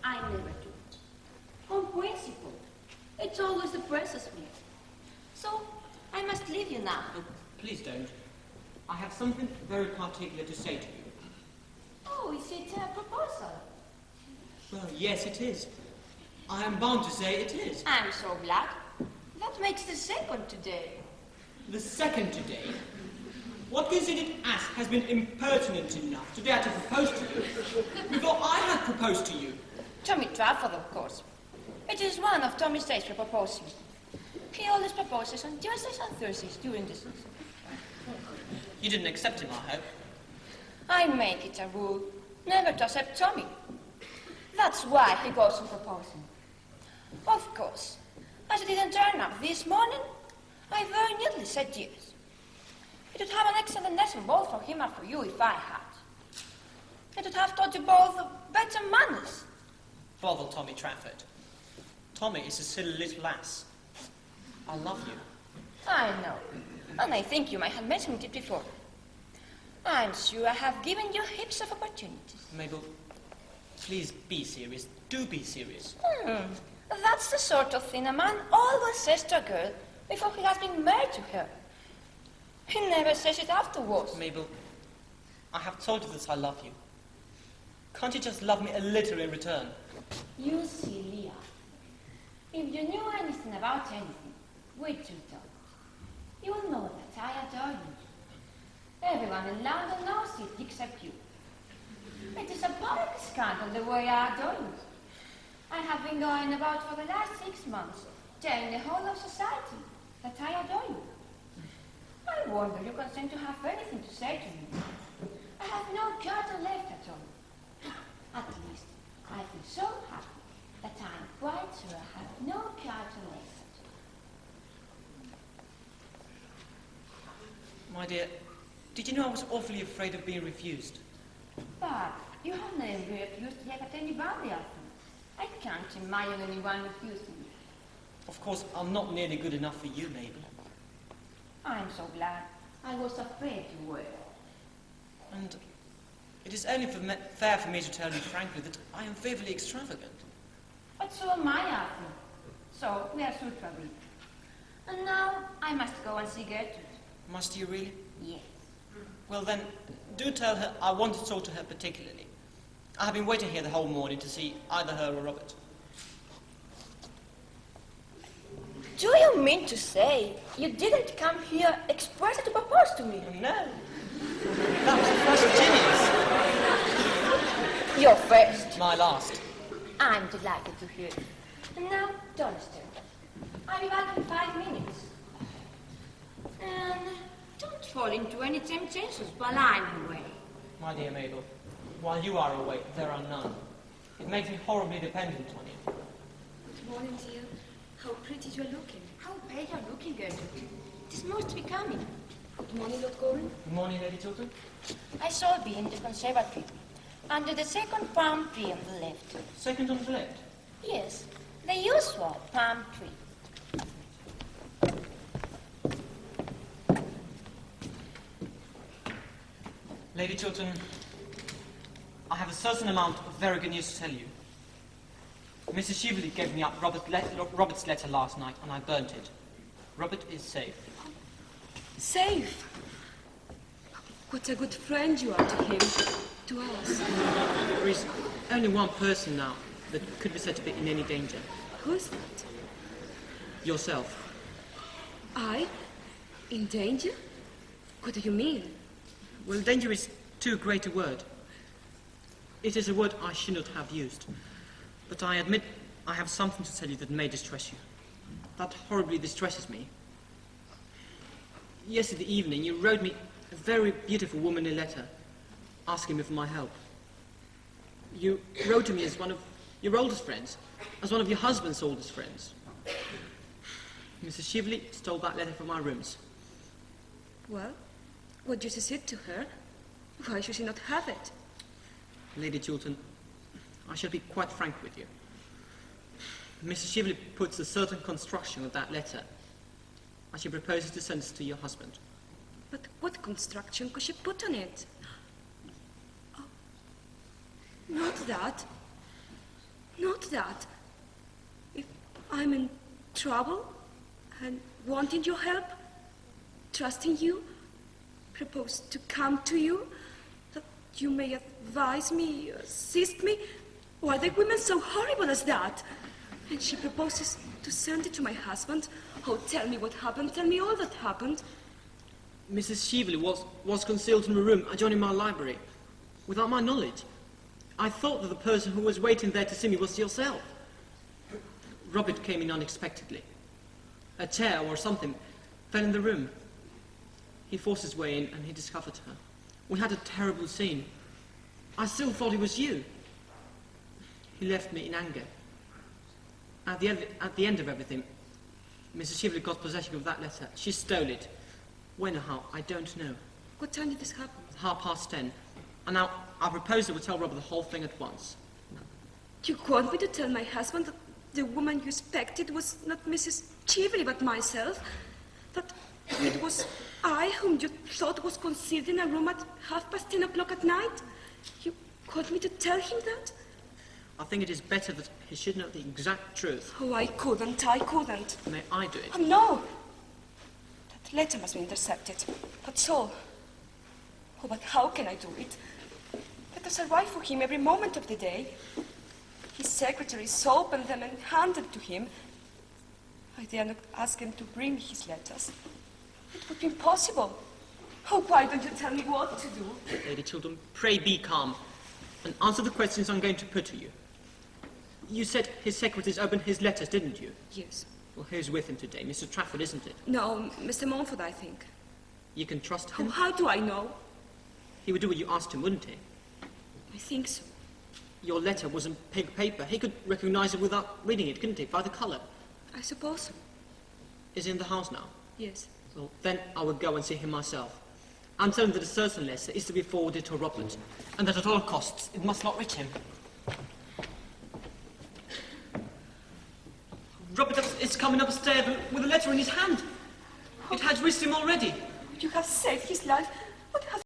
I never do. On principle. It always depresses me. So, I must leave you now. Oh, please don't. I have something very particular to say to you. Oh, is it a proposal? Well, yes, it is. I am bound to say it is. I'm so glad. That makes the second today. The second today? What conceited ass has been impertinent enough to dare to propose to you before I have proposed to you? Tommy Trafford, of course. It is one of Tommy's days for proposing. He always proposes on Tuesdays and Thursdays during the season. You didn't accept him, I hope. I make it a rule never to accept Tommy. That's why he goes on proposing. Of course, as it didn't turn up this morning, I very neatly said yes. It would have an excellent lesson both for him and for you if I had. It would have taught you both better manners. Bother Tommy Trafford. Tommy is a silly little ass. I love you. I know, and I think you might have mentioned it before. I'm sure I have given you heaps of opportunities. Mabel, please be serious. Do be serious. That's the sort of thing a man always says to a girl before he has been married to her. He never says it afterwards. Mabel, I have told you that I love you. Can't you just love me a little in return? You see, Leah, if you knew anything about anything, which you don't, you would know that I adore you. Everyone in London knows it except you. It is a public scandal the way I adore you. I have been going about for the last 6 months, telling the whole of society that I adore you. I wonder you consent to have anything to say to me. I have no curtain left at all. At least, I feel so happy that I am quite sure I have no curtain left at all. My dear, did you know I was awfully afraid of being refused? But you have never refused yet at anybody, Arthur. I can't imagine anyone refusing you. Of course, I'm not nearly good enough for you, Mabel. I'm so glad. I was afraid you were. And it is only fair for me to tell you frankly that I am fearfully extravagant. But so am I, Arthur. So we are sure to agree. And now I must go and see Gertrude. Must you really? Yes. Well then, do tell her I want to talk to her particularly. I have been waiting here the whole morning to see either her or Robert. Do you mean to say you didn't come here expressly to propose to me? No. That was the first genius. Your first. My last. I'm delighted to hear it. And now, don't stir. I'll be back in 5 minutes. And don't fall into any temptations while I'm away. My dear Mabel, while you are away, there are none. It makes me horribly dependent on you. Good morning, dear. How pretty you're looking. How pale you're looking, Gertrude. It is most becoming. Good morning, Lord Goring. Good morning, Lady Chilton. I saw thee in the conservatory, under the second palm tree on the left. Second on the left. Yes, the usual palm tree. Lady Chilton, I have a certain amount of very good news to tell you. Mrs. Shively gave me up Robert's letter last night, and I burnt it. Robert is safe. Safe? What a good friend you are to him, to us. There is only one person now that could be said to be in any danger. Who's that? Yourself. I? In danger? What do you mean? Well, danger is too great a word. It is a word I should not have used. But I admit I have something to tell you that may distress you. That horribly distresses me. Yesterday evening you wrote me a very beautiful womanly letter asking me for my help. You wrote to me as one of your oldest friends, as one of your husband's oldest friends. Mrs. Shively stole that letter from my rooms. Well, what did you say to her? Why should she not have it? Lady Chilton, I shall be quite frank with you. Mrs. Shively puts a certain construction of that letter, and she proposes to send it to your husband. But what construction could she put on it? Oh, not that. Not that. If I'm in trouble and wanting your help, trusting you, propose to come to you, that you may advise me, assist me. Why are the women so horrible as that? And she proposes to send it to my husband. Oh, tell me what happened. Tell me all that happened. Mrs. Cheveley was concealed in a room adjoining my library, without my knowledge. I thought that the person who was waiting there to see me was yourself. Robert came in unexpectedly. A chair or something fell in the room. He forced his way in and he discovered her. We had a terrible scene. I still thought it was you. He left me in anger. At the end of everything, Mrs. Cheveley got possession of that letter. She stole it. When or how, I don't know. What time did this happen? 10:30. And now, I propose that we tell Robert the whole thing at once. You want me to tell my husband that the woman you expected was not Mrs. Cheveley, but myself? That it was I whom you thought was concealed in a room at 10:30 at night? You want me to tell him that? I think it is better that he should know the exact truth. Oh, I couldn't. May I do it? Oh, no! That letter must be intercepted. That's all. Oh, but how can I do it? Letters arrive for him every moment of the day. His secretaries open them and hand them to him. I dare not ask him to bring his letters. It would be impossible. Oh, why don't you tell me what to do? Lady Chiltern, pray be calm and answer the questions I'm going to put to you. You said his secretaries opened his letters, didn't you? Yes. Well, who's with him today? Mr. Trafford, isn't it? No, Mr. Montfort, I think. You can trust Oh, him? how do I know? He would do what you asked him, wouldn't he? I think so. Your letter was in pink paper. He could recognize it without reading it, couldn't he? By the colour. I suppose so. Is he in the house now? Yes. Well, then I would go and see him myself. And tell him that a certain letter is to be forwarded to Robert, and that at all costs it must not reach him. Robert is coming upstairs with a letter in his hand. It has reached him already. You have saved his life. What have